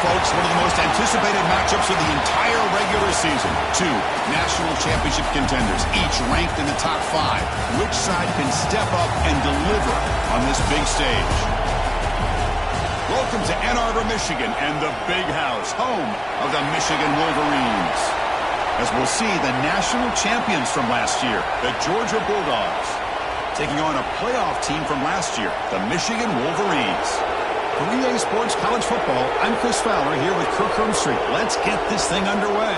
folks, one of the most anticipated matchups of the entire regular season. Two national championship contenders, each ranked in the top 5. Which side can step up and deliver on this big stage? Welcome to Ann Arbor, Michigan, and the Big House, home of the Michigan Wolverines. As we'll see, the national champions from last year, the Georgia Bulldogs, taking on a playoff team from last year, the Michigan Wolverines. For EA Sports College Football, I'm Chris Fowler here with Kirk Street. Let's get this thing underway.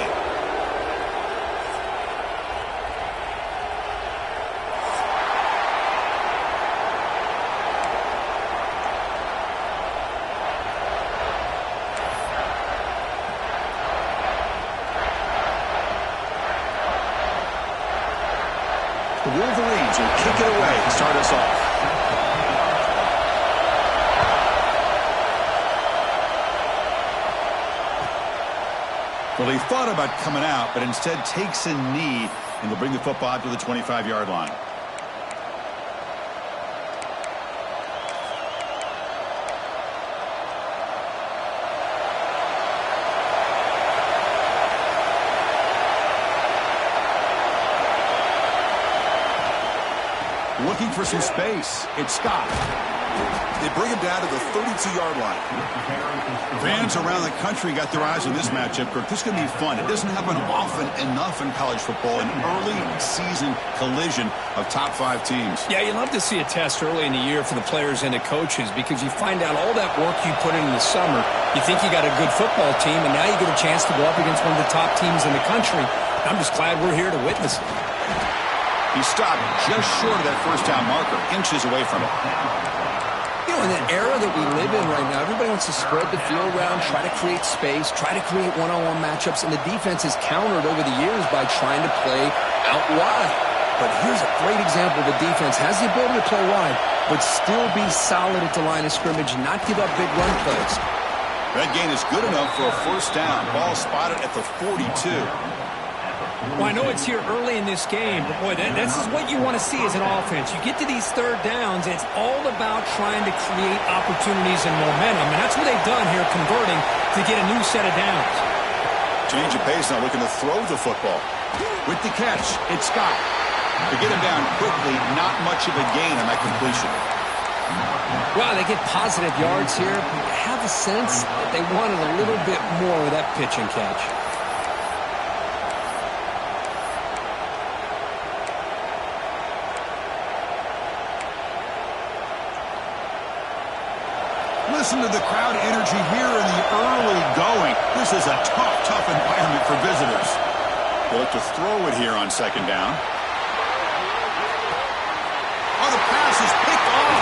The Wolverines will kick it away to start us off. Well, he thought about coming out, but instead takes a knee and will bring the football out to the 25-yard line. Looking for some space. It's Scott. They bring him down to the 32-yard line. Fans around the country got their eyes on this matchup. This is going to be fun. It doesn't happen often enough in college football, an early season collision of top 5 teams. Yeah, you love to see a test early in the year for the players and the coaches because you find out all that work you put in the summer. You think you got a good football team, and now you get a chance to go up against one of the top teams in the country. I'm just glad we're here to witness it. He stopped just short of that first down marker, inches away from it. You know, in the era that we live in right now, everybody wants to spread the field around, try to create space, try to create one-on-one matchups, and the defense has countered over the years by trying to play out wide. But here's a great example. The defense has the ability to play wide, but still be solid at the line of scrimmage, not give up big run plays. That gain is good enough for a first down. Ball spotted at the 42. Well, I know it's here early in this game, but boy, this is what you want to see as an offense. You get to these third downs, it's all about trying to create opportunities and momentum, and that's what they've done here, converting to get a new set of downs. Change of pace now, looking to throw the football. With the catch, it's Scott. To get him down quickly, not much of a gain on that completion. Well, they get positive yards here, but you have a sense that they wanted a little bit more of that pitch and catch. Listen to the crowd energy here in the early going. This is a tough environment for visitors. They'll look to throw it here on second down. Oh, the pass is picked off.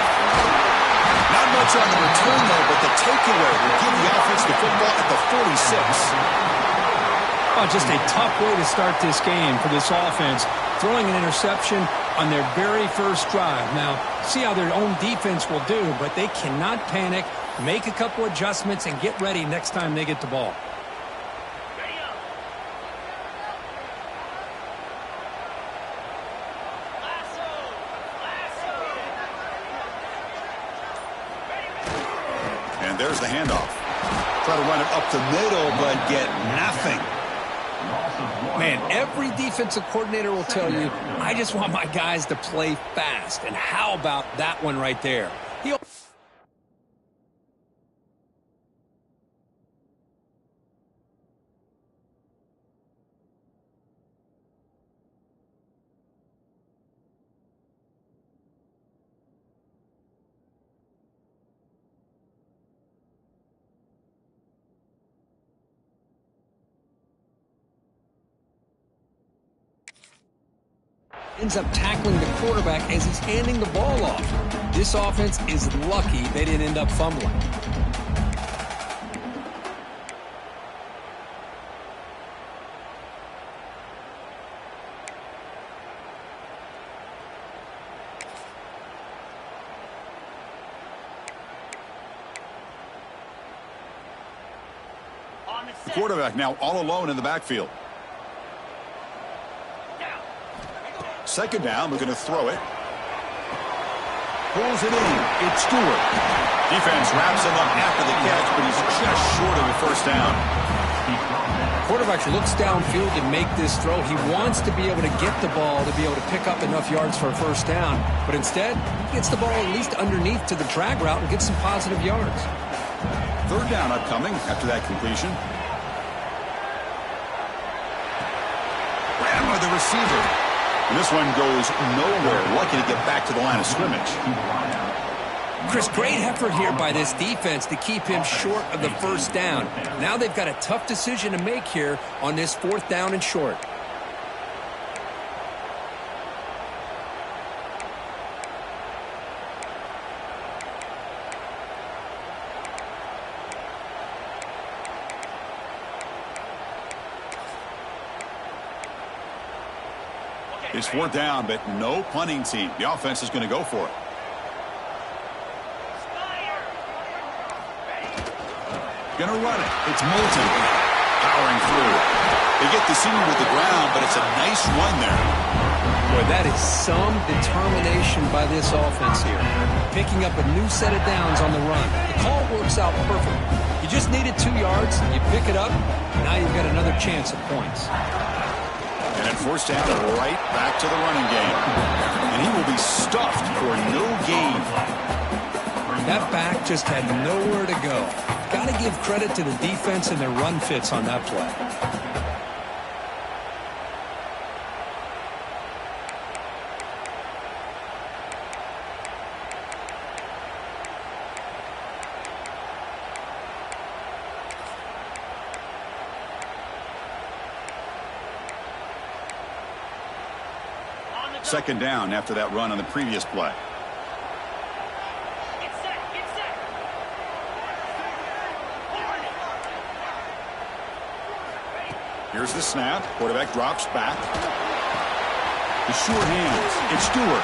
Not much on the return, though, but the takeaway will give the offense the football at the 46. Oh, just a tough way to start this game for this offense. Throwing an interception on their very first drive. Now, see how their own defense will do, but they cannot panic, make a couple adjustments, and get ready next time they get the ball. And there's the handoff. Try to run it up the middle, but get nothing. Man, every defensive coordinator will tell you, I just want my guys to play fast. And how about that one right there? Ends up tackling the quarterback as he's handing the ball off. This offense is lucky they didn't end up fumbling. The quarterback now all alone in the backfield. Second down, we're going to throw it. pulls it in. It's Stewart. Defense wraps him up after the catch, but he's just short of a first down. Quarterback looks downfield to make this throw. He wants to be able to get the ball to be able to pick up enough yards for a first down. But instead, he gets the ball at least underneath to the drag route and gets some positive yards. Third down upcoming after that completion. Ran by the receiver. And this one goes nowhere. Lucky to get back to the line of scrimmage. Chris, great effort here by this defense to keep him short of the first down. Now they've got a tough decision to make here on this fourth down and short. It's fourth down, but no punting team. The offense is going to go for it. Going to run it. It's Moulton powering through. They get the senior with the ground, but it's a nice run there. Boy, that is some determination by this offense here. Picking up a new set of downs on the run. The call works out perfect. You just needed 2 yards. You pick it up. Now you've got another chance at points. And at first down, right back to the running game. And he will be stuffed for no gain. That back just had nowhere to go. Got to give credit to the defense and their run fits on that play. Second down after that run on the previous play. Here's the snap. Quarterback drops back. The sure hands. It's Stewart.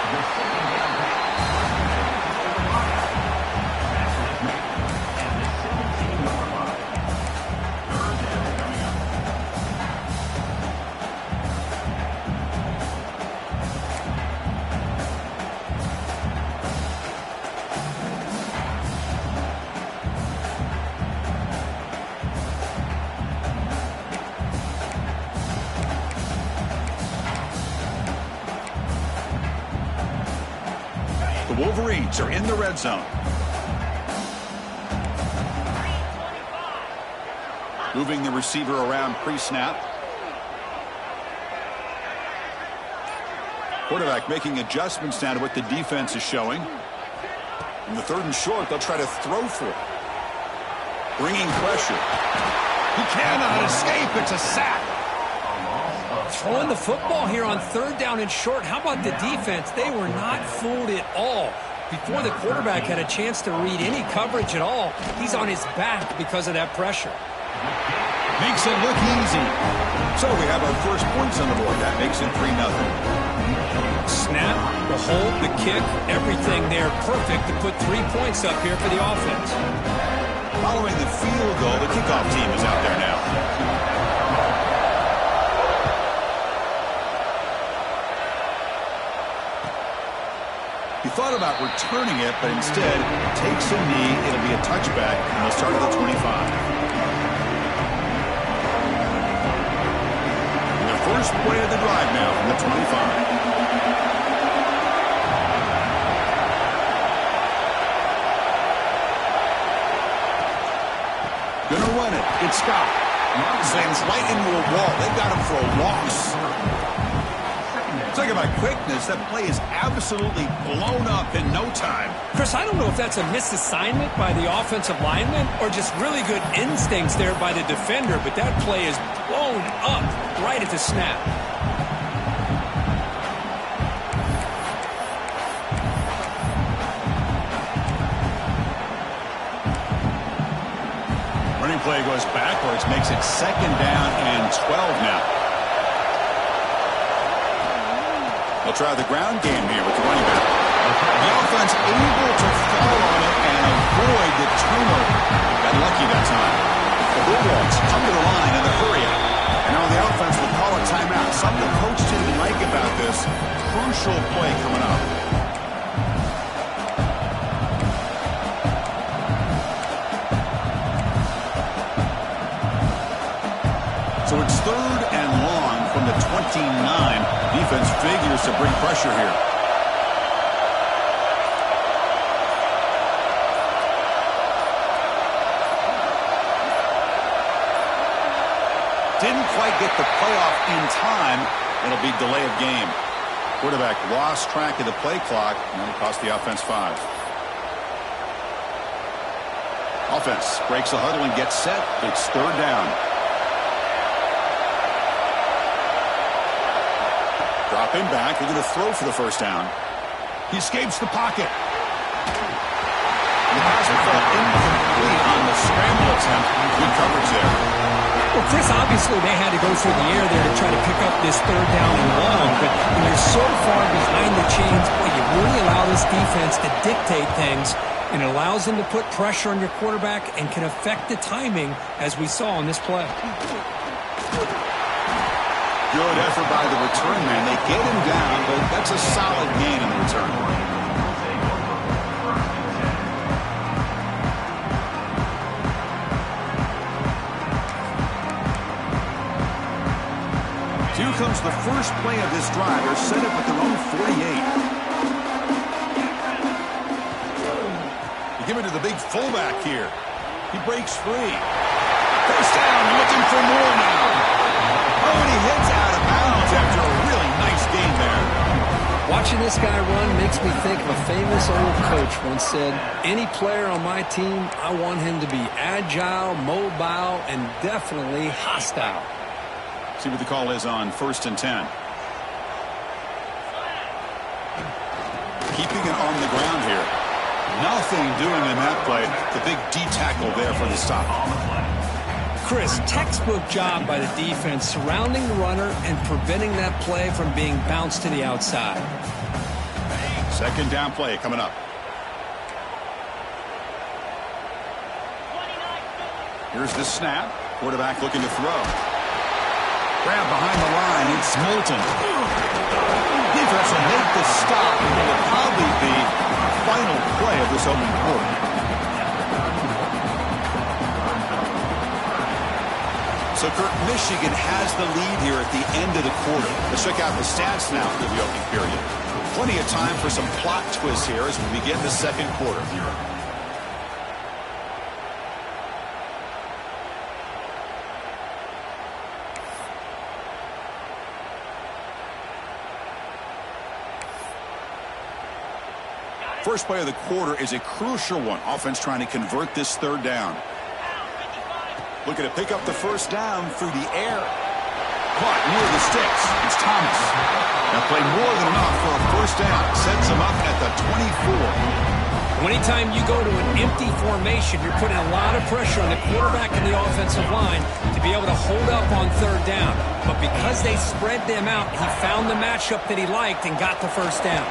The Wolverines are in the red zone. Moving the receiver around pre-snap. Quarterback making adjustments now to what the defense is showing. In the third and short, they'll try to throw for it. Bringing pressure. He cannot escape. It's a sack. Throwing the football here on third down and short. How about the defense? They were not fooled at all. Before the quarterback had a chance to read any coverage at all, he's on his back because of that pressure. Makes it look easy. So we have our first points on the board. That makes it 3-0. Snap, the hold, the kick, everything there perfect to put 3 points up here for the offense. Following the field goal, the kickoff team is out there now. He thought about returning it, but instead takes a knee. It'll be a touchback, and they'll start at the 25. And the first play of the drive now from the 25. Gonna run it. It's Scott. Slams right into a wall. They've got him for a loss. Talk about quickness. That play is absolutely blown up in no time. Chris, I don't know if that's a misassignment by the offensive lineman or just really good instincts there by the defender, but that play is blown up right at the snap. Running play goes backwards, makes it second down and 12 now. They'll try the ground game here with the running back. The offense able to fall on it and avoid the turnover. Got lucky that time. The Bulldogs come to the line in the hurry up. And now the offense will call a timeout. Something the coach didn't like about this. Crucial play coming up. Defense figures to bring pressure here. Didn't quite get the playoff in time. It'll be delay of game. Quarterback lost track of the play clock, and that'll cost the offense 5. Offense breaks the huddle and gets set. It's third down. Dropping back. They're going to throw for the first down. He escapes the pocket. The pass fell incomplete on the scramble attempt. Good coverage there. Well, Chris, obviously they had to go through the air there to try to pick up this third down and long, but when you're so far behind the chains, boy, you really allow this defense to dictate things, and it allows them to put pressure on your quarterback and can affect the timing, as we saw on this play. Good effort by the return man. They get him down, but that's a solid gain in the return. Here comes the first play of this drive. They're set up at their own 48. You give it to the big fullback here. He breaks free. First down, looking for more now. Oh, and he heads out of bounds after a really nice game there. Watching this guy run makes me think of a famous old coach once said, any player on my team, I want him to be agile, mobile, and definitely hostile. See what the call is on 1st and 10. Keeping it on the ground here. Nothing doing in that play. The big D tackle there for the stop. Chris, textbook job by the defense surrounding the runner and preventing that play from being bounced to the outside. Second down play coming up. Here's the snap. Quarterback looking to throw. Grab behind the line. It's Moulton. Defense will make the stop. It will probably be the final play of this opening quarter. So, Kirk, Michigan has the lead here at the end of the quarter. Let's check out the stats now for the opening period. Plenty of time for some plot twists here as we begin the second quarter. First play of the quarter is a crucial one. Offense trying to convert this third down. Looking to pick up the first down through the air. Caught near the sticks. It's Thomas. That play more than enough for a first down. Sets him up at the 24. Anytime you go to an empty formation, you're putting a lot of pressure on the quarterback and the offensive line to be able to hold up on third down. But because they spread them out, he found the matchup that he liked and got the first down.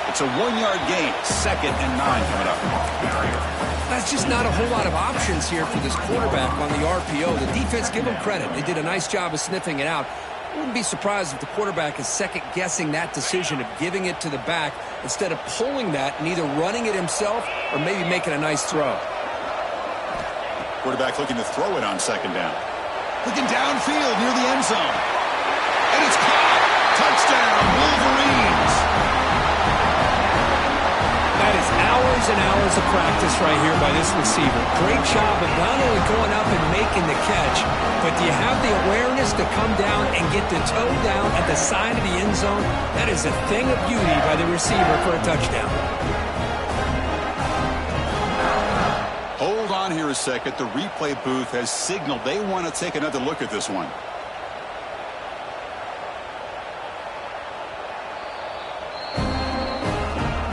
It's a 1-yard gain. 2nd and 9 coming up. That's just not a whole lot of options here for this quarterback on the RPO. The defense, give them credit. They did a nice job of sniffing it out. I wouldn't be surprised if the quarterback is second-guessing that decision of giving it to the back instead of pulling that and either running it himself or maybe making a nice throw. Quarterback looking to throw it on second down. Looking downfield near the end zone. And it's caught. Touchdown, Wolverines. That is hours and hours of practice right here by this receiver. Great job of not only going up and making the catch, but do you have the awareness to come down and get the toe down at the side of the end zone? That is a thing of beauty by the receiver for a touchdown. Hold on here a second. The replay booth has signaled they want to take another look at this one.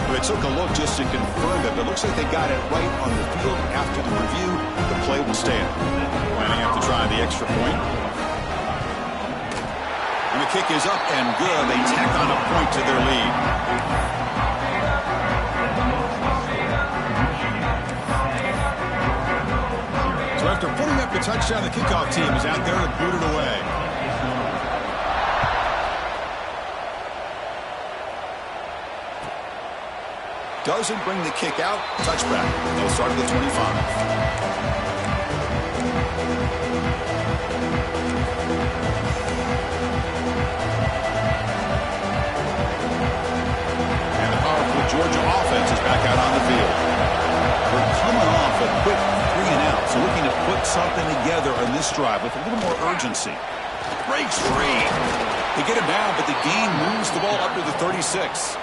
They took a look just to confirm it, but it looks like they got it right on the field. After the review, the play will stand. Lining up to try the extra point. And the kick is up and good. They tack on a point to their lead. So after putting up the touchdown, the kickoff team is out there to boot it away. Doesn't bring the kick out. Touchback. They'll start at the 25. Georgia offense is back out on the field. We're coming off a quick 3 and out, so looking to put something together on this drive with a little more urgency. Breaks free. They get him down, but the gain moves the ball up to the 36.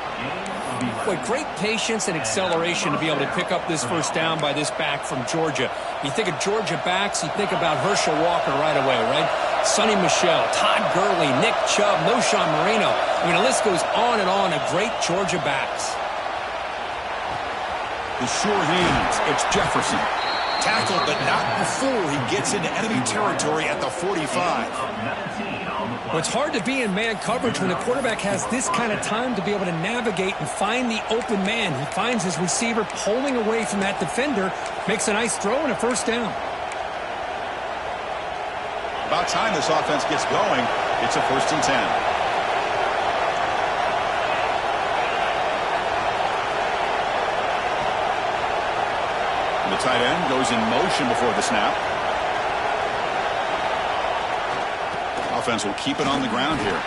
Boy, great patience and acceleration to be able to pick up this first down by this back from Georgia. You think of Georgia backs, you think about Herschel Walker right away, right? Sonny Michel, Todd Gurley, Nick Chubb, Noshawn Marino. I mean, the list goes on and on of great Georgia backs. The sure hands, it's Jefferson. Tackled, but not before he gets into enemy territory at the 45. Well, it's hard to be in man coverage when the quarterback has this kind of time to be able to navigate and find the open man. He finds his receiver pulling away from that defender, makes a nice throw and a first down. About time this offense gets going. It's a 1st and 10. The tight end goes in motion before the snap. Offense will keep it on the ground here.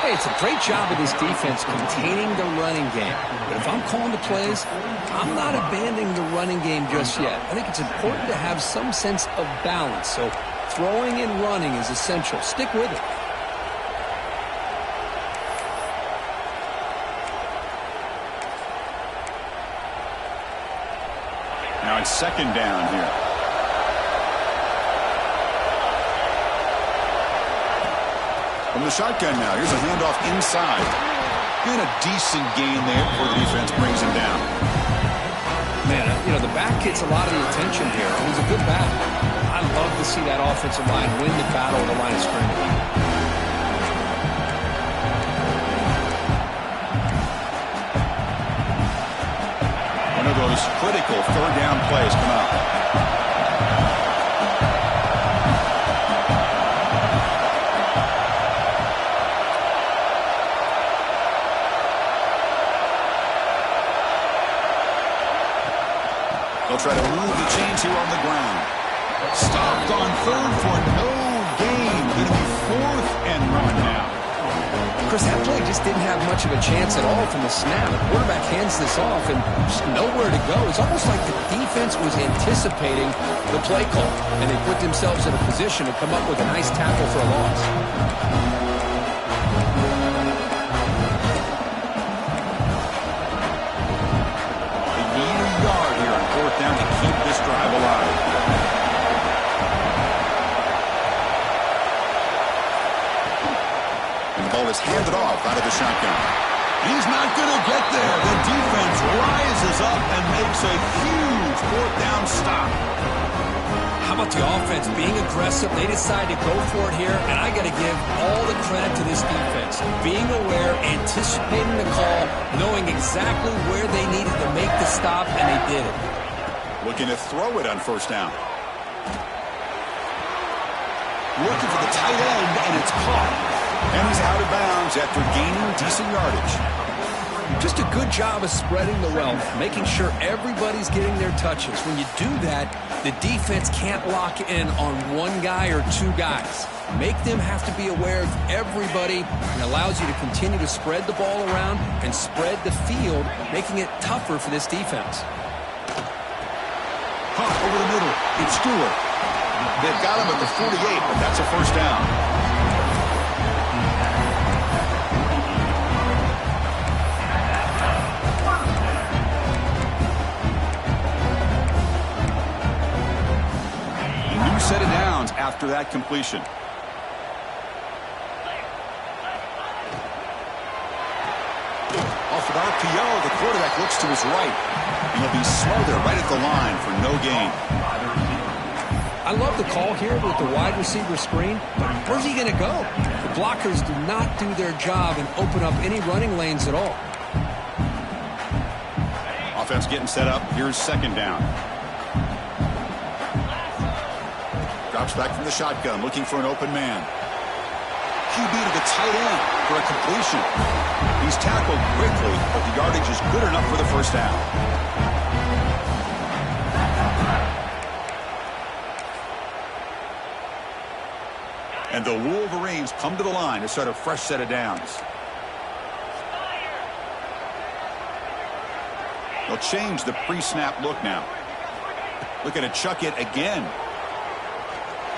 Hey, it's a great job of this defense containing the running game. But if I'm calling the plays, I'm not abandoning the running game just yet. I think it's important to have some sense of balance. So throwing and running is essential. Stick with it. Now it's 2nd down here. From the shotgun now, here's a handoff inside. And a decent gain there before the defense brings him down. Man, you know, the back gets a lot of the attention here. He's a good back. I love to see that offensive line win the battle at the line of scrimmage. One of those critical 3rd down plays come out. They'll try to move the chains here on the ground. Stopped on 3rd for no gain. Going to be 4th and 1 now. Chris, that play just didn't have much of a chance at all from the snap. The quarterback hands this off and just nowhere to go. It's almost like the defense was anticipating the play call, and they put themselves in a position to come up with a nice tackle for a loss. They need a yard here on 4th down to keep this drive alive. Is handed off out of the shotgun. He's not going to get there. The defense rises up and makes a huge 4th down stop. How about the offense being aggressive? They decide to go for it here, and I got to give all the credit to this defense. Being aware, anticipating the call, knowing exactly where they needed to make the stop, and they did it. Looking to throw it on 1st down. Looking for the tight end, and it's caught. And he's out of bounds after gaining decent yardage. Just a good job of spreading the wealth, making sure everybody's getting their touches. When you do that, the defense can't lock in on one guy or 2 guys. Make them have to be aware of everybody, and allows you to continue to spread the ball around and spread the field, making it tougher for this defense. Hop over the middle. It's Stewart. They've got him at the 48, but that's a 1st down. Set of downs after that completion. Off an RPO, the quarterback looks to his right. And he'll be smothered right at the line for no gain. I love the call here with the wide receiver screen, but where's he going to go? The blockers do not do their job and open up any running lanes at all. Offense getting set up. Here's 2nd down. Drops back from the shotgun, looking for an open man. QB to the tight end for a completion. He's tackled quickly, but the yardage is good enough for the 1st down. And the Wolverines come to the line to start a fresh set of downs. They'll change the pre-snap look now. Looking to chuck it again.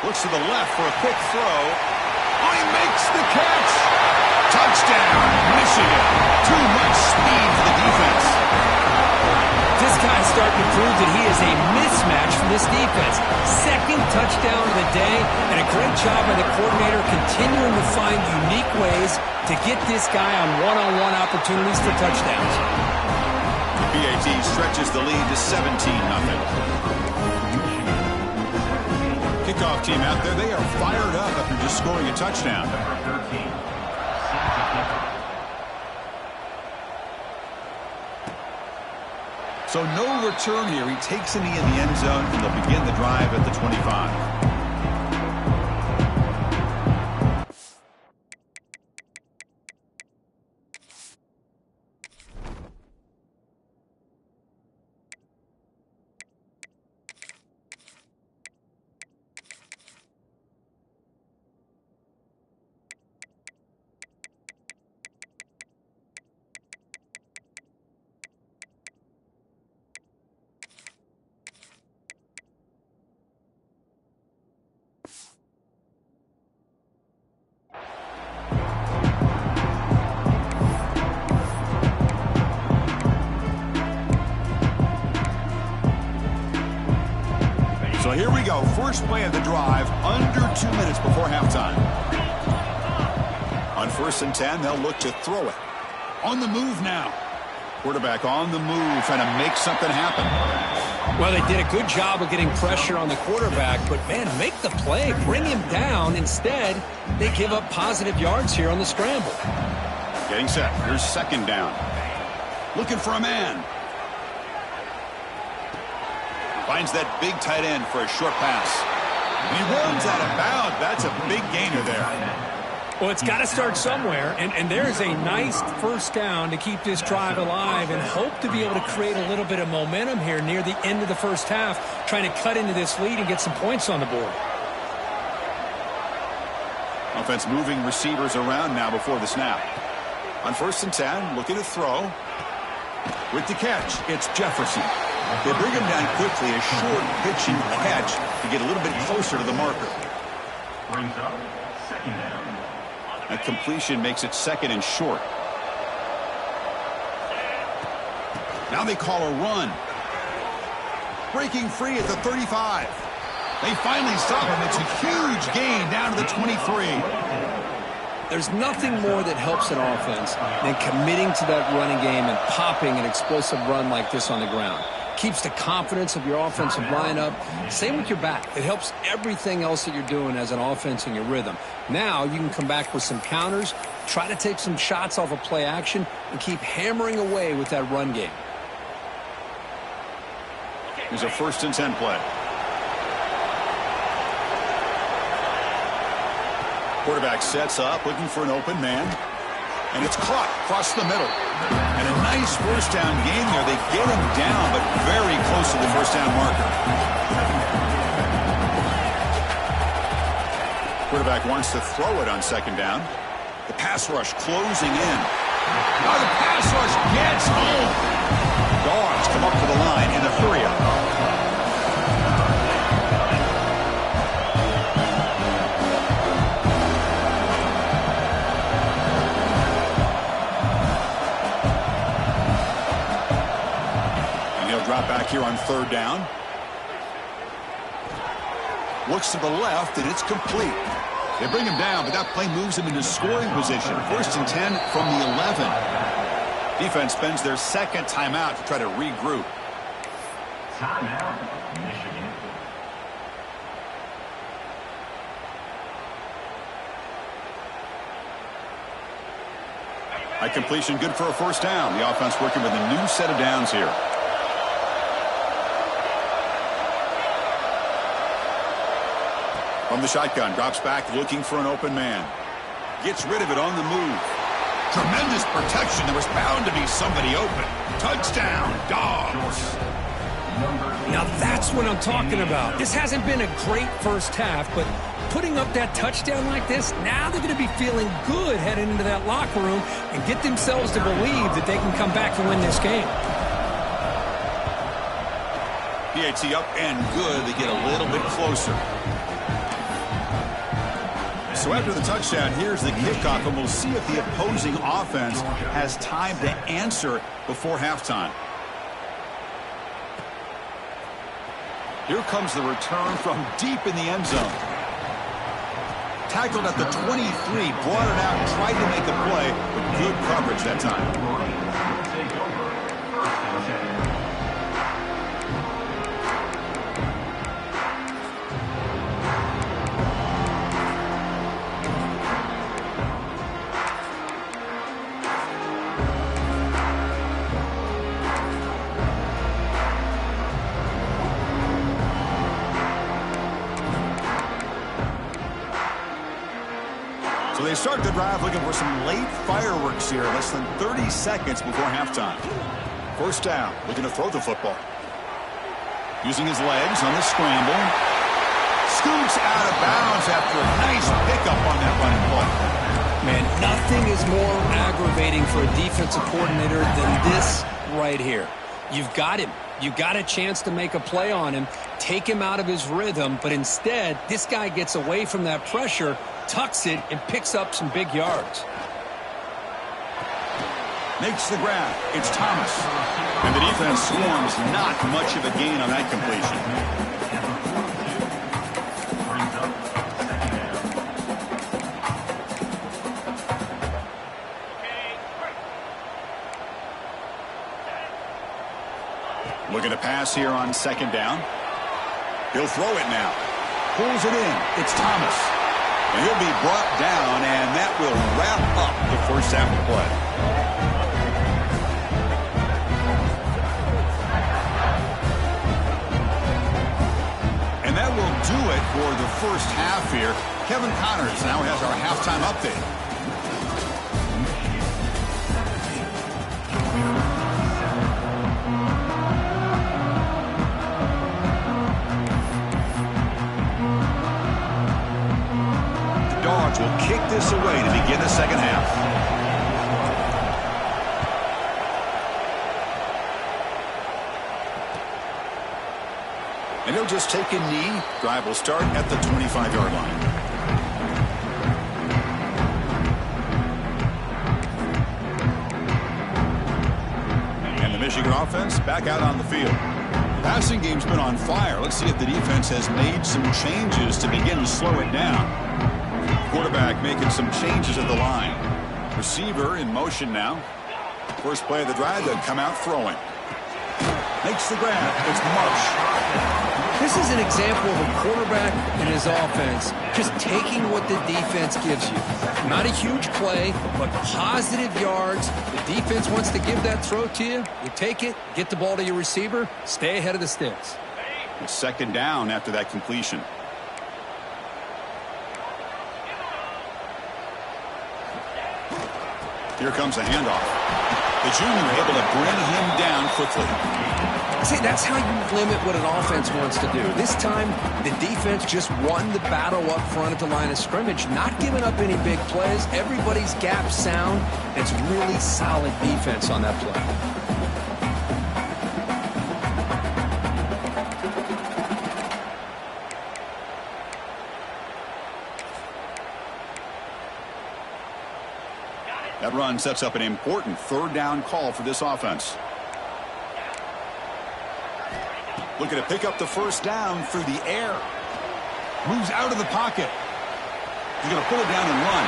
Looks to the left for a quick throw. Oh, he makes the catch. Touchdown, Michigan. Too much speed for the defense. This guy's starting to prove that he is a mismatch for this defense. Second touchdown of the day, and a great job by the coordinator continuing to find unique ways to get this guy on one-on-one opportunities for touchdowns. PAT stretches the lead to 17-0. Kickoff team out there, they are fired up after just scoring a touchdown. So no return here. He takes a knee in the end zone, and they'll begin the drive at the 25. So here we go. First play of the drive, under 2 minutes before halftime. On 1st and 10, they'll look to throw it. On the move now. Quarterback on the move, trying to make something happen. Well, they did a good job of getting pressure on the quarterback, but, man, make the play. Bring him down. Instead, they give up positive yards here on the scramble. Getting set. Here's 2nd down. Looking for a man. Finds that big tight end for a short pass. And he runs out of bounds. That's a big gainer there. Well, it's got to start somewhere, and there's a nice first down to keep this drive alive and hope to be able to create a little bit of momentum here near the end of the first half, trying to cut into this lead and get some points on the board. Offense moving receivers around now before the snap. On 1st and 10, looking to throw. With the catch, it's Jefferson. They bring him down quickly, a short pitch and catch to get a little bit closer to the marker. Brings up 2nd down. That completion makes it 2nd and short. Now they call a run. Breaking free at the 35. They finally stop him. It's a huge gain down to the 23. There's nothing more that helps an offense than committing to that running game and popping an explosive run like this on the ground. Keeps the confidence of your offensive lineup. Same with your back. It helps everything else that you're doing as an offense in your rhythm. Now you can come back with some counters, try to take some shots off of play action, and keep hammering away with that run game. Here's a 1st and 10 play. Quarterback sets up, looking for an open man. And it's caught across the middle. And a nice first down gain there. They get him down, but very close to the first down marker. Quarterback wants to throw it on 2nd down. The pass rush closing in. Now the pass rush gets home. Dogs come up to the line in a hurry-up. Drop back here on 3rd down. Looks to the left, and it's complete. They bring him down, but that play moves him into scoring position. 1st and 10 from the 11. Defense spends their 2nd timeout to try to regroup. Timeout, Michigan. High completion, good for a 1st down. The offense working with a new set of downs here. From the shotgun, drops back, looking for an open man. Gets rid of it on the move. Tremendous protection. There was bound to be somebody open. Touchdown, Dogs. Now that's what I'm talking about. This hasn't been a great first half, but putting up that touchdown like this, now they're going to be feeling good heading into that locker room and get themselves to believe that they can come back and win this game. PAT up and good. They get a little bit closer. So after the touchdown, here's the kickoff, and we'll see if the opposing offense has time to answer before halftime. Here comes the return from deep in the end zone. Tackled at the 23, brought it out, tried to make a play, but good coverage that time. So they start the drive looking for some late fireworks here, less than 30 seconds before halftime. First down, looking to throw the football. Using his legs on the scramble. Scoots out of bounds after a nice pickup on that running play. Man, nothing is more aggravating for a defensive coordinator than this right here. You've got him. You got a chance to make a play on him, take him out of his rhythm, but instead, this guy gets away from that pressure, tucks it, and picks up some big yards. Makes the grab. It's Thomas. And the defense swarms, not much of a gain on that completion. Looking to pass here on second down. He'll throw it now. Pulls it in. It's Thomas. And he'll be brought down, and that will wrap up the first half of play. And that will do it for the first half here. Kevin Connors now has our halftime update. Will kick this away to begin the second half. And he'll just take a knee. Drive will start at the 25-yard line. And the Michigan offense back out on the field. The passing game's been on fire. Let's see if the defense has made some changes to begin to slow it down. Quarterback making some changes at the line. Receiver in motion now. First play of the drive, they'll come out throwing. Makes the grab. It's Marsh. This is an example of a quarterback and his offense just taking what the defense gives you. Not a huge play, but positive yards. The defense wants to give that throw to you. You take it, get the ball to your receiver, stay ahead of the sticks. It's second down after that completion. Here comes a handoff. The junior able to bring him down quickly. See, that's how you limit what an offense wants to do. This time, the defense just won the battle up front at the line of scrimmage, not giving up any big plays. Everybody's gap sound. It's really solid defense on that play. That run sets up an important third down call for this offense. Looking to pick up the first down through the air. Moves out of the pocket. He's going to pull it down and run.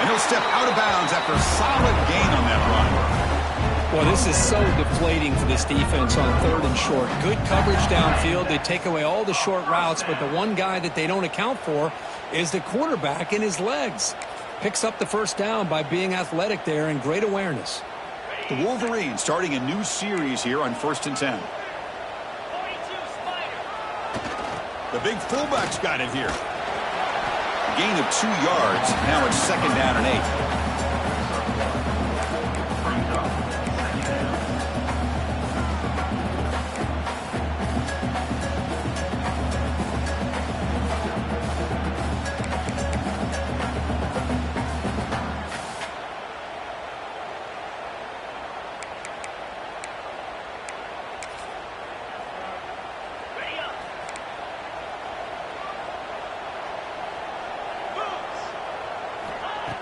And he'll step out of bounds after a solid gain on that run. Well, this is so deflating for this defense on third and short. Good coverage downfield. They take away all the short routes, but the one guy that they don't account for is the quarterback and his legs. Picks up the first down by being athletic there and great awareness. The Wolverines starting a new series here on 1st and 10. The big fullback's got it here. A gain of 2 yards. Now it's second down and 8.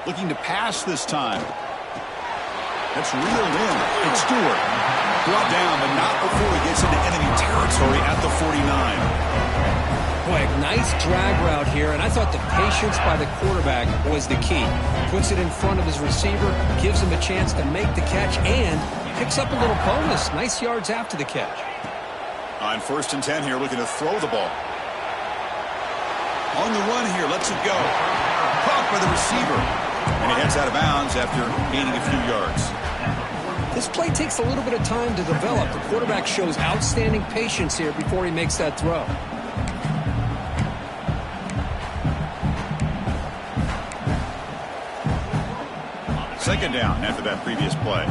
Looking to pass this time. That's reeled in. It's Stewart. Brought down, but not before he gets into enemy territory at the 49. Boy, a nice drag route here, and I thought the patience by the quarterback was the key. Puts it in front of his receiver, gives him a chance to make the catch, and picks up a little bonus. Nice yards after the catch. On 1st and 10 here, looking to throw the ball. On the run here, lets it go. Caught by the receiver. And he heads out of bounds after gaining a few yards. This play takes a little bit of time to develop. The quarterback shows outstanding patience here before he makes that throw. Second down after that previous play.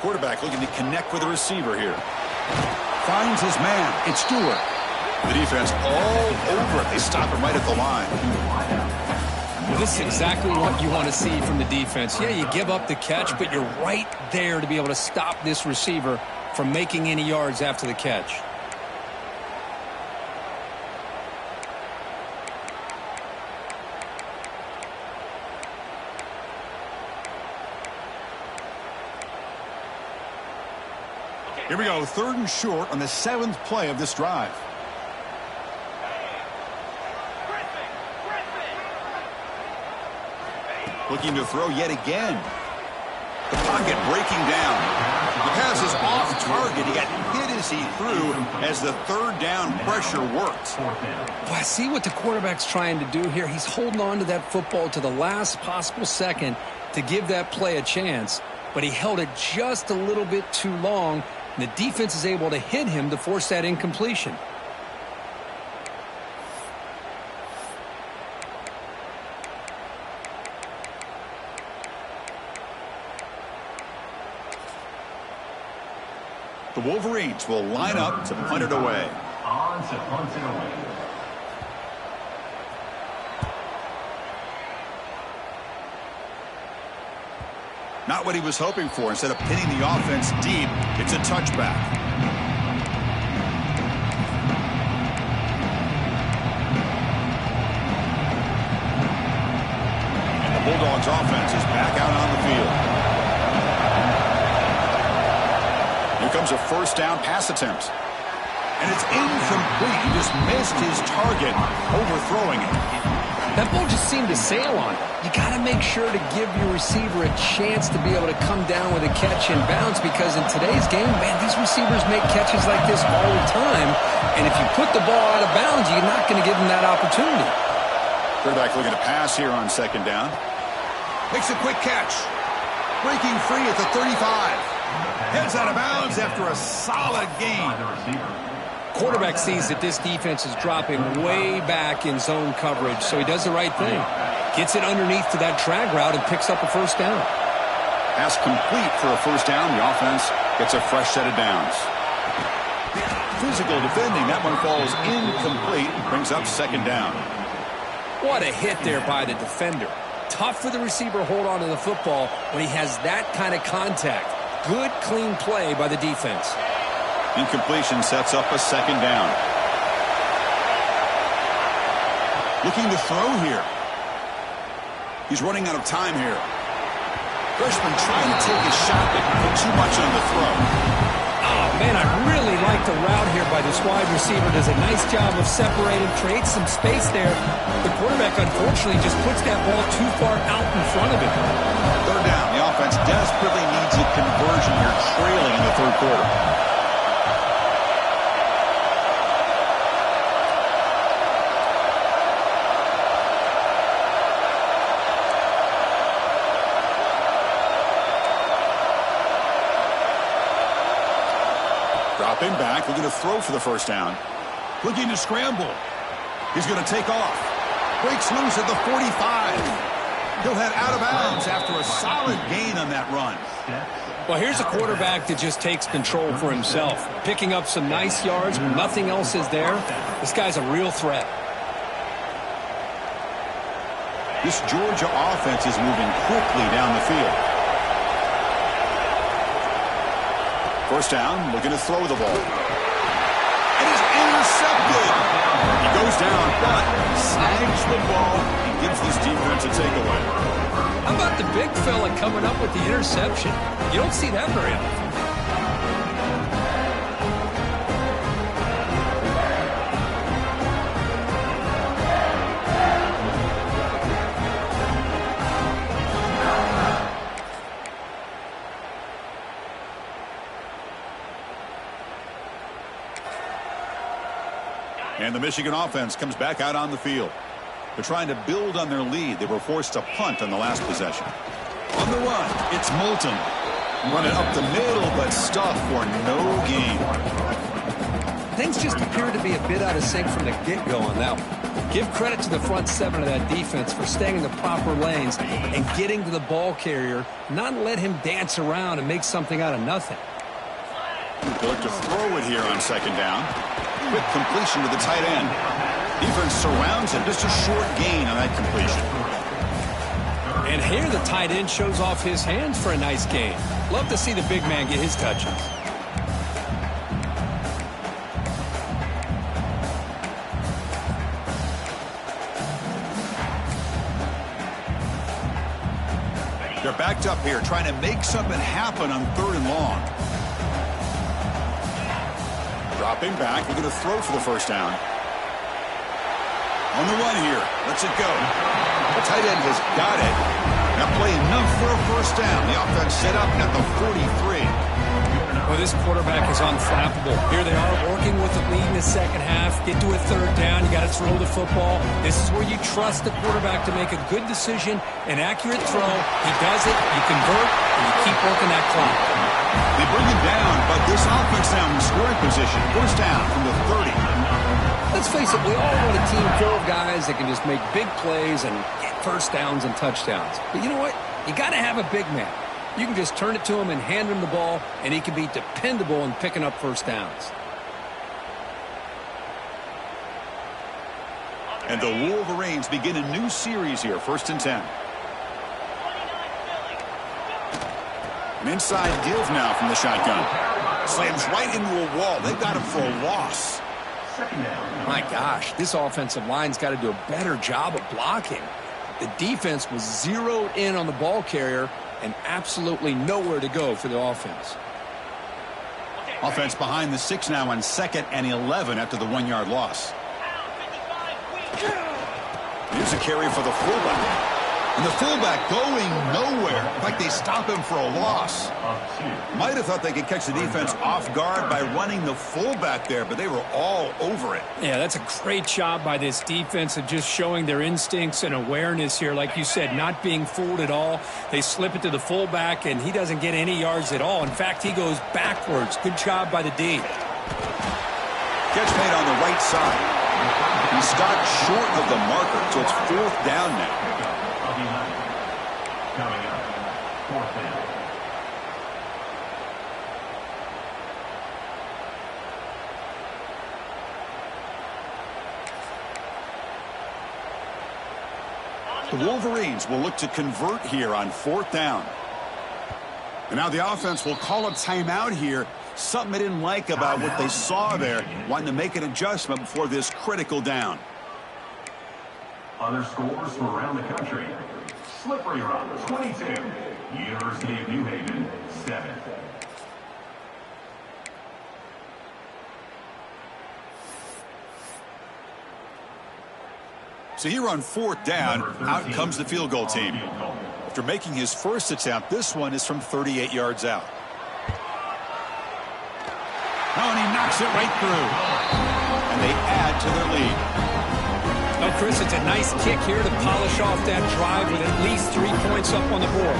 Quarterback looking to connect with the receiver here. Finds his man. It's Stewart. The defense all over it. They stop him right at the line. Well, this is exactly what you want to see from the defense. Yeah, you give up the catch, but you're right there to be able to stop this receiver from making any yards after the catch. Here we go, 3rd and short on the 7th play of this drive. Looking to throw yet again. The pocket breaking down. The pass is off target. He got hit as he threw as the 3rd down pressure worked. Well, I see what the quarterback's trying to do here. He's holding on to that football to the last possible second to give that play a chance, but he held it just a little bit too long. And the defense is able to hit him to force that incompletion. The Wolverines will line up to punt it away. On to punt it away. Not what he was hoping for. Instead of pinning the offense deep, it's a touchback. And the Bulldogs offense is back out on the field. Here comes a 1st down pass attempt. And it's incomplete. He just missed his target, overthrowing it. That ball just seemed to sail on it. You got to make sure to give your receiver a chance to be able to come down with a catch and bounce, because in today's game, man, these receivers make catches like this all the time. And if you put the ball out of bounds, you're not going to give them that opportunity. Quarterback looking to pass here on 2nd down. Makes a quick catch. Breaking free at the 35. Heads out of bounds after a solid gain. Quarterback sees that this defense is dropping way back in zone coverage, so he does the right thing. Gets it underneath to that drag route and picks up a 1st down. Pass complete for a 1st down. The offense gets a fresh set of downs. Physical defending. That one falls incomplete. Brings up 2nd down. What a hit there by the defender. Tough for the receiver to hold on to the football when he has that kind of contact. Good, clean play by the defense. Incompletion sets up a 2nd down. Looking to throw here. He's running out of time here. Freshman trying to take his shot, but put too much on the throw. Oh, man, I really like the route here by this wide receiver. Does a nice job of separating, creates some space there. The quarterback, unfortunately, just puts that ball too far out in front of him. 3rd down. The offense desperately needs a conversion here, trailing in the 3rd quarter. Dropping back, looking to throw for the 1st down. Looking to scramble. He's going to take off. Breaks loose at the 45. He'll head out of bounds after a solid gain on that run. Well, here's a quarterback that just takes control for himself. Picking up some nice yards when nothing else is there. This guy's a real threat. This Georgia offense is moving quickly down the field. 1st down, looking to throw the ball. It is intercepted. He goes goes down, but snags the ball and gives this defense a takeaway. How about the big fella coming up with the interception? You don't see that very often. And the Michigan offense comes back out on the field. They're trying to build on their lead. They were forced to punt on the last possession. On the run, it's Moulton. Run it up the middle, but stuffed for no gain. Things just appear to be a bit out of sync from the get-go on that one. Give credit to the front seven of that defense for staying in the proper lanes and getting to the ball carrier, not let him dance around and make something out of nothing. They look to throw it here on second down. Quick completion to the tight end. Defense surrounds him. Just a short gain on that completion. And here the tight end shows off his hands for a nice gain. Love to see the big man get his touches. They're backed up here trying to make something happen on 3rd and long. Dropping back, we're going to throw for the first down. On the run here, lets it go. The tight end has got it. Now play enough for a first down. The offense set up at the 43. Well, this quarterback is unflappable. Here they are working with the lead in the second half. Get to a 3rd down. You got to throw the football. This is where you trust the quarterback to make a good decision, an accurate throw. He does it, you convert, and you keep working that clock. They bring him down, but this offense now in scoring position. First down from the 30. Let's face it, we all want a team full of guys that can just make big plays and get first downs and touchdowns. But you know what? You got to have a big man. You can just turn it to him and hand him the ball, and he can be dependable in picking up first downs. And the Wolverines begin a new series here, 1st and 10. An inside give now from the shotgun. Slams right into a wall. They've got him for a loss. My gosh, this offensive line's got to do a better job of blocking. The defense was zeroed in on the ball carrier and absolutely nowhere to go for the offense. Offense behind the 6 now on 2nd and 11 after the 1-yard loss. Here's a carry for the fullback. And the fullback going nowhere. In fact, they stop him for a loss. Might have thought they could catch the defense off guard by running the fullback there, but they were all over it. Yeah, that's a great job by this defense of just showing their instincts and awareness here. Like you said, not being fooled at all. They slip it to the fullback, and he doesn't get any yards at all. In fact, he goes backwards. Good job by the D. Catch made on the right side. He stopped short of the marker, so it's 4th down now. Coming up, 4th down. The Wolverines will look to convert here on 4th down. And now the offense will call a timeout here. Something they didn't like about what they saw there. Wanting to make an adjustment before this critical down. Other scores from around the country. Slippery Rock, 22. University of New Haven, 7. So here on 4th down, out comes the field goal team. After making his first attempt, this one is from 38 yards out. Oh, and he knocks it right through. And they add to their lead. Oh, Chris, it's a nice kick here to polish off that drive with at least 3 points up on the board.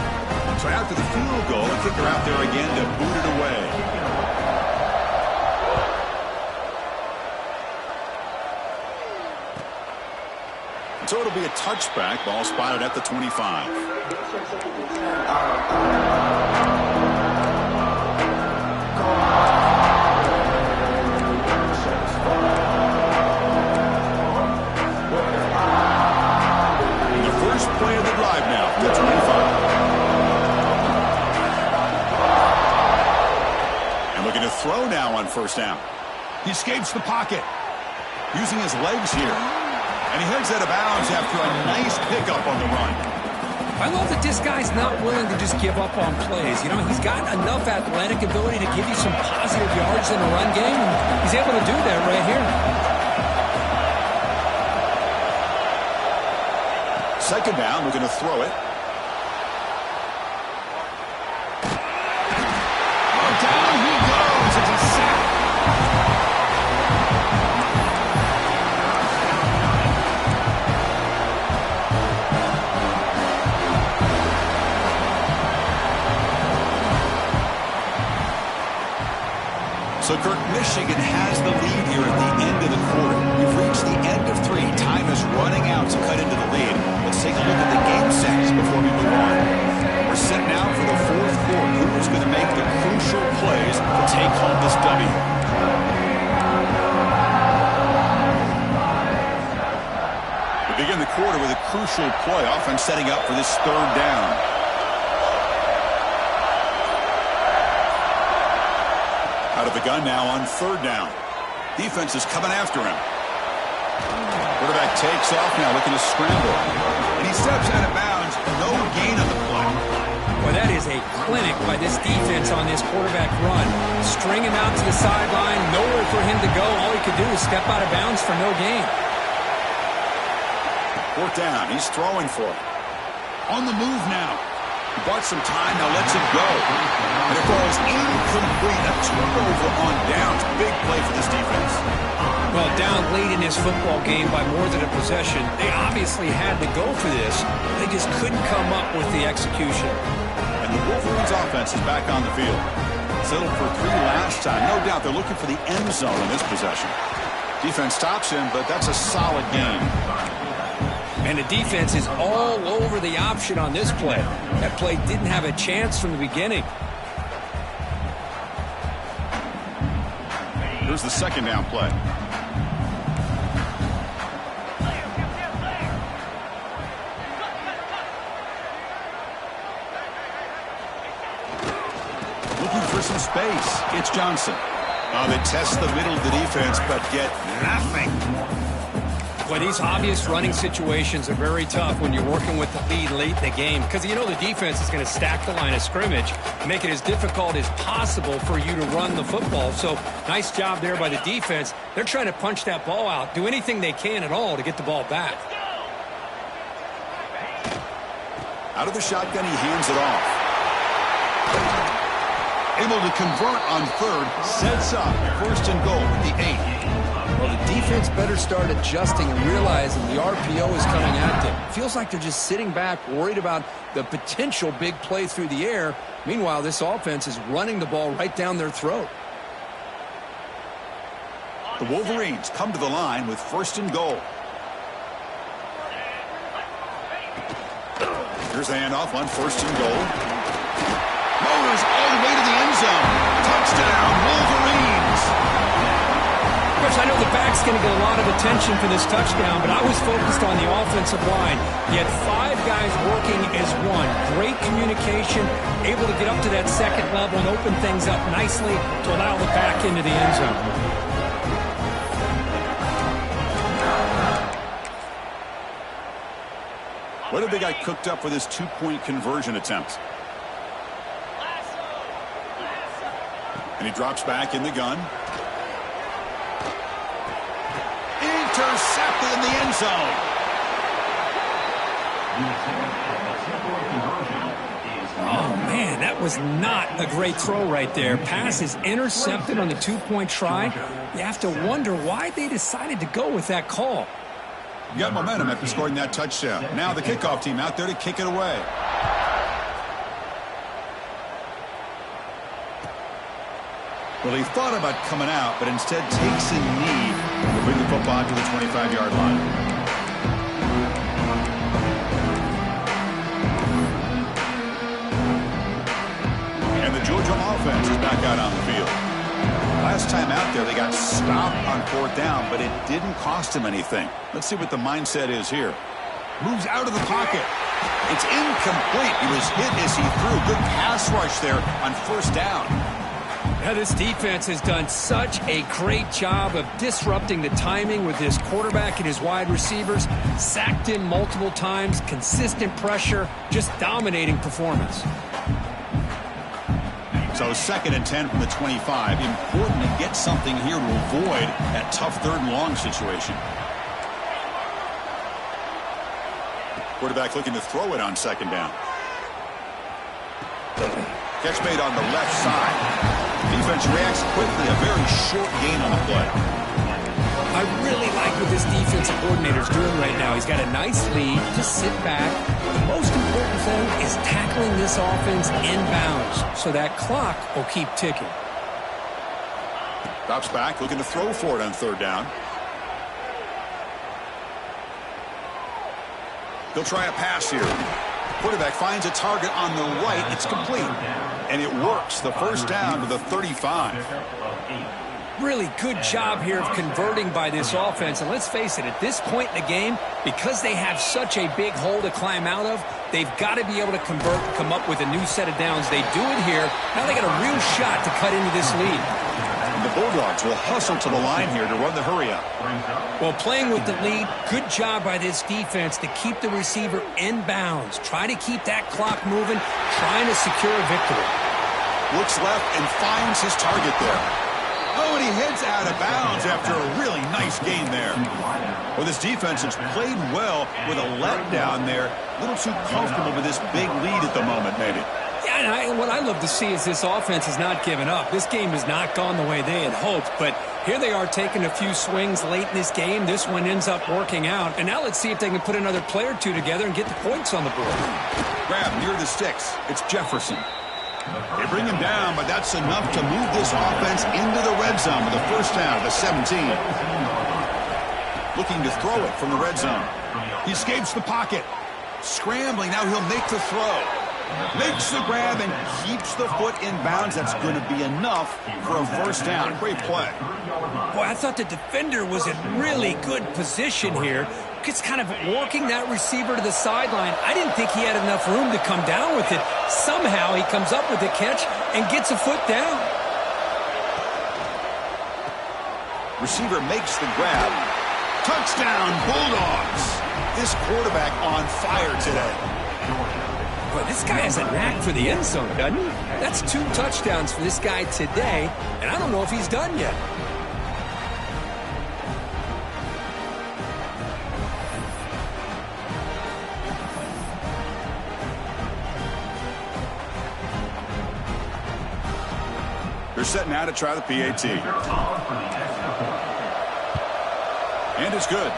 So after the field goal, a kicker out there again to boot it away. So it'll be a touchback. Ball spotted at the 25. Play of the drive now, the 25. And looking to throw now on 1st down. He escapes the pocket. using his legs here. And he heads out of bounds after a nice pickup on the run. I love that this guy's not willing to just give up on plays. You know, he's got enough athletic ability to give you some positive yards in the run game, and he's able to do that right here. Second down, we're going to throw it. Down he goes. It's a sack. So, Kirk, Michigan has the lead here at the end of the quarter. We've reached the end of 3. Time is running out to cut into the lead. Let's take a look at the game sets before we move on. We're set now for the 4th quarter. Who's going to make the crucial plays to take home this W? We begin the quarter with a crucial play. Offense setting up for this 3rd down. Out of the gun now on 3rd down. Defense is coming after him. Quarterback takes off now, looking to scramble. And he steps out of bounds. No gain on the play. Well, that is a clinic by this defense on this quarterback run. String him out to the sideline, nowhere for him to go. All he could do is step out of bounds for no gain. 4th down. He's throwing for it. On the move now. He bought some time, now lets it go. And it falls incomplete. A turnover on downs. Big play for this defense. Well, down late in this football game by more than a possession, they obviously had to go for this. They just couldn't come up with the execution. And the Wolverines offense is back on the field. Settled for 3 last time. No doubt they're looking for the end zone in this possession. Defense stops him, but that's a solid game. And the defense is all over the option on this play. That play didn't have a chance from the beginning. Here's the 2nd down play. Looking for some space. It's Johnson. They test the middle of the defense, but get nothing. Well, these obvious running situations are very tough when you're working with the lead late in the game because you know the defense is going to stack the line of scrimmage, make it as difficult as possible for you to run the football. So nice job there by the defense. They're trying to punch that ball out, do anything they can at all to get the ball back. Out of the shotgun, he hands it off. Able to convert on 3rd, sets up 1st and goal at the 8. Well, the defense better start adjusting and realizing the RPO is coming at them. Feels like they're just sitting back, worried about the potential big play through the air. Meanwhile, this offense is running the ball right down their throat. The Wolverines come to the line with 1st and goal. Here's the handoff on 1st and goal. Motors all the way to the end zone. Touchdown, Wolverines. Of course, I know the back's going to get a lot of attention for this touchdown, but I was focused on the offensive line. You had 5 guys working as one. Great communication, able to get up to that 2nd level and open things up nicely to allow the back into the end zone. What have they got cooked up for this 2-point conversion attempt? And he drops back in the gun. Intercepted in the end zone. Oh, man, that was not a great throw right there. Pass is intercepted on the 2-point try. You have to wonder why they decided to go with that call. You got momentum after scoring that touchdown. Now the kickoff team out there to kick it away. Well, he thought about coming out, but instead takes a knee to bring the football to the 25-yard line. And the Georgia offense is back out on the field. Last time out there, they got stopped on 4th down, but it didn't cost him anything. Let's see what the mindset is here. Moves out of the pocket. It's incomplete. He was hit as he threw. Good pass rush there on 1st down. Now, this defense has done such a great job of disrupting the timing with his quarterback and his wide receivers. Sacked him multiple times, consistent pressure, just dominating performance. So 2nd and 10 from the 25. Important to get something here to avoid that tough 3rd and long situation. Quarterback looking to throw it on 2nd down. Catch made on the left side. Defense reacts quickly. A very short gain on the play. I really like what this defensive coordinator is doing right now. He's got a nice lead. Just sit back. The most important thing is tackling this offense inbounds so that clock will keep ticking. Drops back, looking to throw for it on 3rd down. He'll try a pass here. Quarterback finds a target on the right. It's complete. And it works. The 1st down to the 35. Really good job here of converting by this offense. And let's face it, at this point in the game, because they have such a big hole to climb out of, they've got to be able to convert and come up with a new set of downs. They do it here. Now they got a real shot to cut into this lead. And the Bulldogs will hustle to the line here to run the hurry up. Well, playing with the lead, good job by this defense to keep the receiver in bounds. Try to keep that clock moving, trying to secure a victory. Looks left and finds his target there. Oh, and he heads out of bounds after a really nice gain there. Well, this defense has played well with a letdown there. A little too comfortable with this big lead at the moment, maybe. Yeah, and what I love to see is this offense has not given up. This game has not gone the way they had hoped, but here they are taking a few swings late in this game. This one ends up working out, and now let's see if they can put another play or two together and get the points on the board. Grab near the sticks. It's Jefferson. They bring him down, but that's enough to move this offense into the red zone with the 1st down, the 17. Looking to throw it from the red zone. He escapes the pocket. Scrambling, now he'll make the throw. Makes the grab and keeps the foot in bounds. That's going to be enough for a 1st down. Great play. Boy, I thought the defender was in really good position here. Just kind of working that receiver to the sideline. I didn't think he had enough room to come down with it. Somehow he comes up with the catch and gets a foot down. Receiver makes the grab. Touchdown, Bulldogs. This quarterback on fire today. Boy, this guy has a knack for the end zone, doesn't he? That's 2 touchdowns for this guy today, and I don't know if he's done yet. They're setting out to try the PAT. And it's good.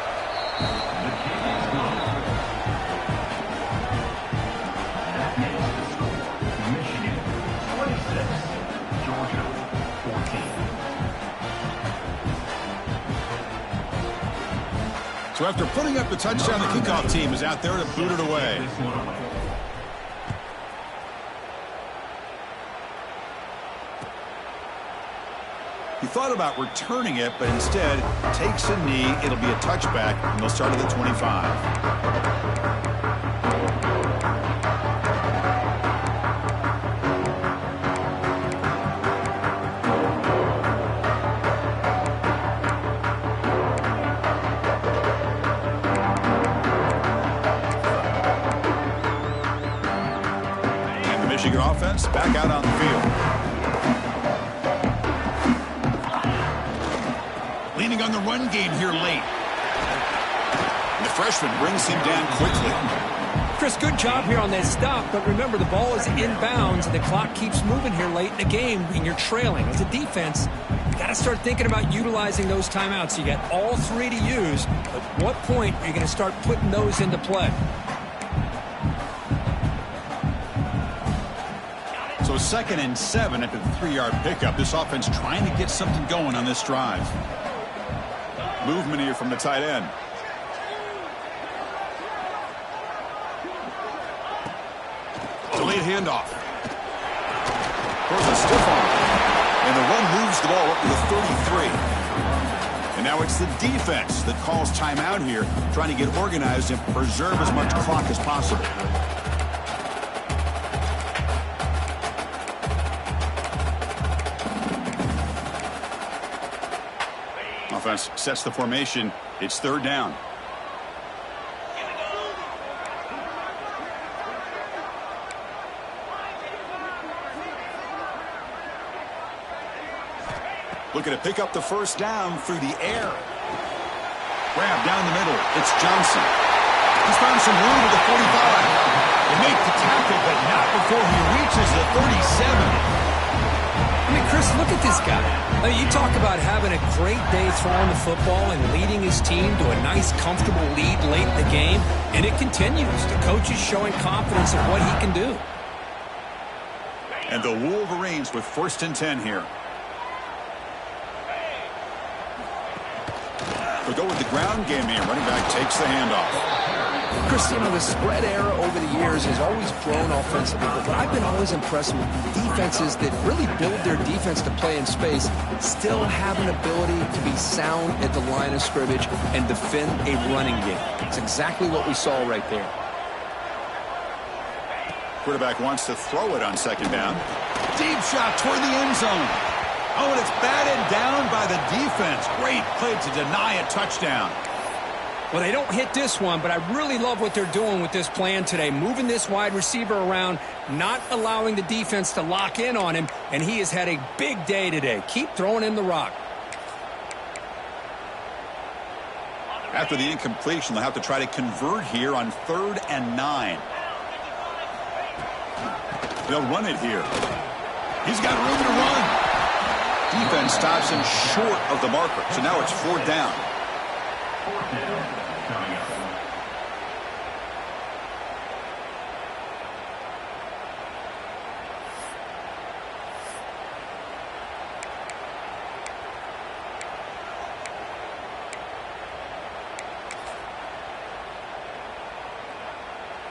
So after putting up the touchdown, the kickoff team is out there to boot it away. He thought about returning it, but instead takes a knee. It'll be a touchback, and they'll start at the 25. Michigan offense back out on the field. Leaning on the run game here late. And the freshman brings him down quickly. Chris, good job here on that stop, but remember the ball is inbounds and the clock keeps moving here late in the game when you're trailing. As a defense, you got to start thinking about utilizing those timeouts. You got all 3 to use, but at what point are you going to start putting those into play? So 2nd and 7 after the 3-yard pickup. This offense trying to get something going on this drive. Movement here from the tight end. Delayed handoff. Throws a stiff arm. And the run moves the ball up to the 33. And now it's the defense that calls timeout here, trying to get organized and preserve as much clock as possible. Offense sets the formation. It's third down. Looking to pick up the first down through the air. Grab down the middle. It's Johnson. He's found some room at the 45. They make the tackle, but not before he reaches the 37. I mean, Chris, look at this guy. I mean, you talk about having a great day throwing the football and leading his team to a nice, comfortable lead late in the game, and it continues. The coach is showing confidence in what he can do. And the Wolverines with 1st and 10 here. They'll go with the ground game here. Running back takes the handoff. Chris, the spread era over the years has always grown offensively, but I've been always impressed with defenses that really build their defense to play in space, still have an ability to be sound at the line of scrimmage and defend a running game. It's exactly what we saw right there. Quarterback wants to throw it on 2nd down. Deep shot toward the end zone. Oh, and it's batted down by the defense. Great play to deny a touchdown. Well, they don't hit this one, but I really love what they're doing with this plan today, moving this wide receiver around, not allowing the defense to lock in on him, and he has had a big day today. Keep throwing him the rock. After the incompletion, they'll have to try to convert here on 3rd and 9. They'll run it here. He's got room to run. Defense stops him short of the marker, so now it's 4th down. Coming up.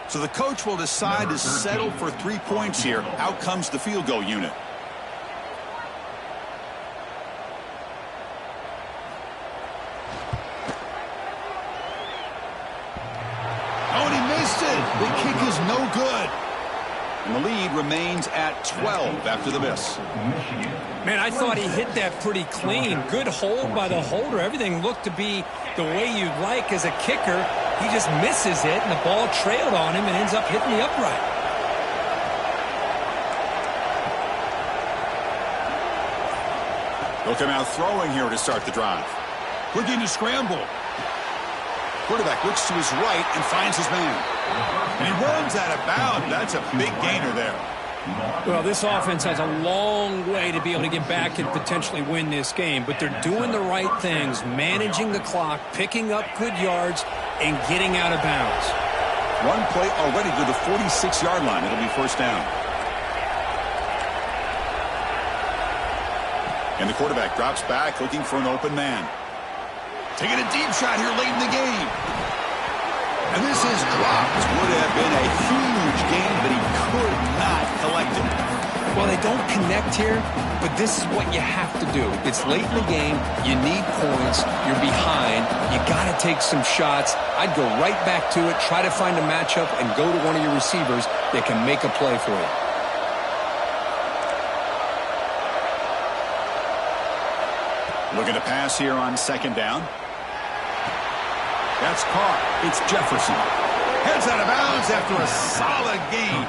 So the coach will decide to settle for 3 points here. Out comes the field goal unit. The kick is no good. And the lead remains at 12 after the miss. Man, I thought he hit that pretty clean. Good hold by the holder. Everything looked to be the way you'd like as a kicker. He just misses it, and the ball trailed on him and ends up hitting the upright. They'll come out throwing here to start the drive. Looking to scramble. Quarterback looks to his right and finds his man. And he runs out of bounds. That's a big gainer there. Well, this offense has a long way to be able to get back and potentially win this game, but they're doing the right things, managing the clock, picking up good yards, and getting out of bounds. One play already to the 46-yard line. It'll be 1st down. And the quarterback drops back looking for an open man. Taking a deep shot here late in the game. And this is dropped. Would have been a huge gain, but he could not collect it. Well, they don't connect here, but this is what you have to do. It's late in the game. You need points. You're behind. You got to take some shots. I'd go right back to it, try to find a matchup, and go to one of your receivers that can make a play for you. Looking to pass here on 2nd down. That's caught. It's Jefferson. Heads out of bounds after a solid game.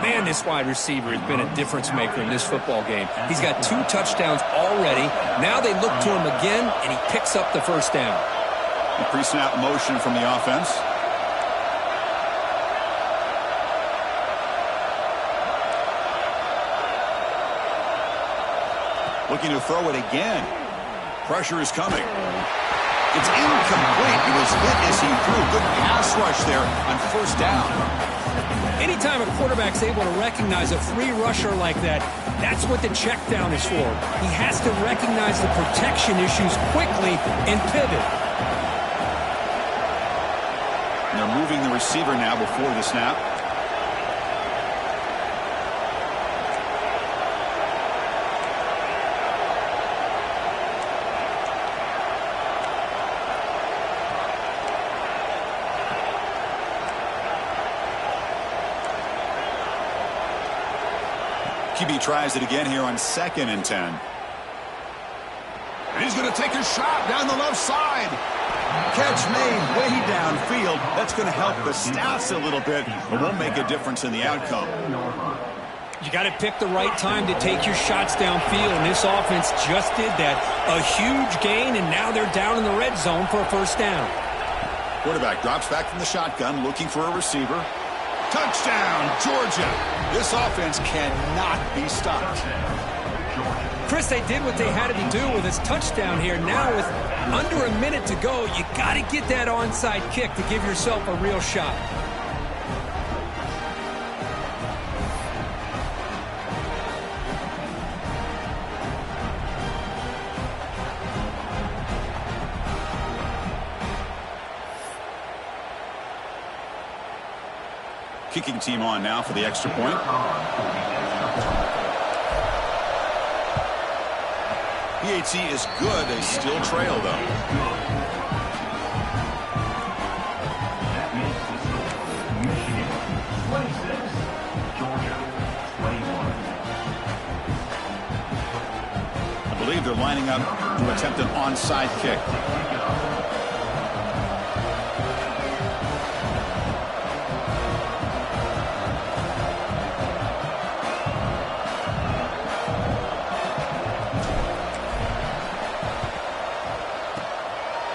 Man, this wide receiver has been a difference maker in this football game. He's got 2 touchdowns already. Now they look to him again, and he picks up the 1st down. The pre-snap motion from the offense. Looking to throw it again. Pressure is coming. It's incomplete. He was hit as he threw. Good pass rush there on 1st down. Anytime a quarterback's able to recognize a free rusher like that, that's what the check down is for. He has to recognize the protection issues quickly and pivot. And they're moving the receiver now before the snap. QB tries it again here on 2nd and 10. And he's going to take a shot down the left side. Catch made way downfield. That's going to help the stats a little bit, but won't make a difference in the outcome. You got to pick the right time to take your shots downfield, and this offense just did that. A huge gain, and now they're down in the red zone for a first down. Quarterback drops back from the shotgun, looking for a receiver. Touchdown, Georgia. This offense cannot be stopped. Chris, they did what they had to do with this touchdown here. Now with under a minute to go, you got to get that onside kick to give yourself a real shot. Kicking team on now for the extra point. PAT is good. They still trail, though. That makes the score Michigan 26, Georgia 21. I believe they're lining up to attempt an onside kick.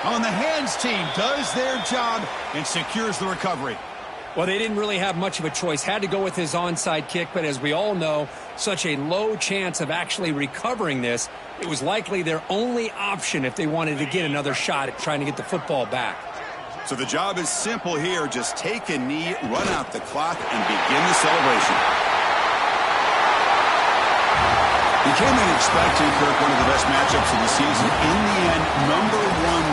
On the hands team does their job and secures the recovery. Well, they didn't really have much of a choice. Had to go with his onside kick, but as we all know, such a low chance of actually recovering this. It was likely their only option if they wanted to get another shot at trying to get the football back. So the job is simple here. Just take a knee, run out the clock, and begin the celebration. You came in expecting, Kirk, one of the best matchups of the season. In the end, #1 goal.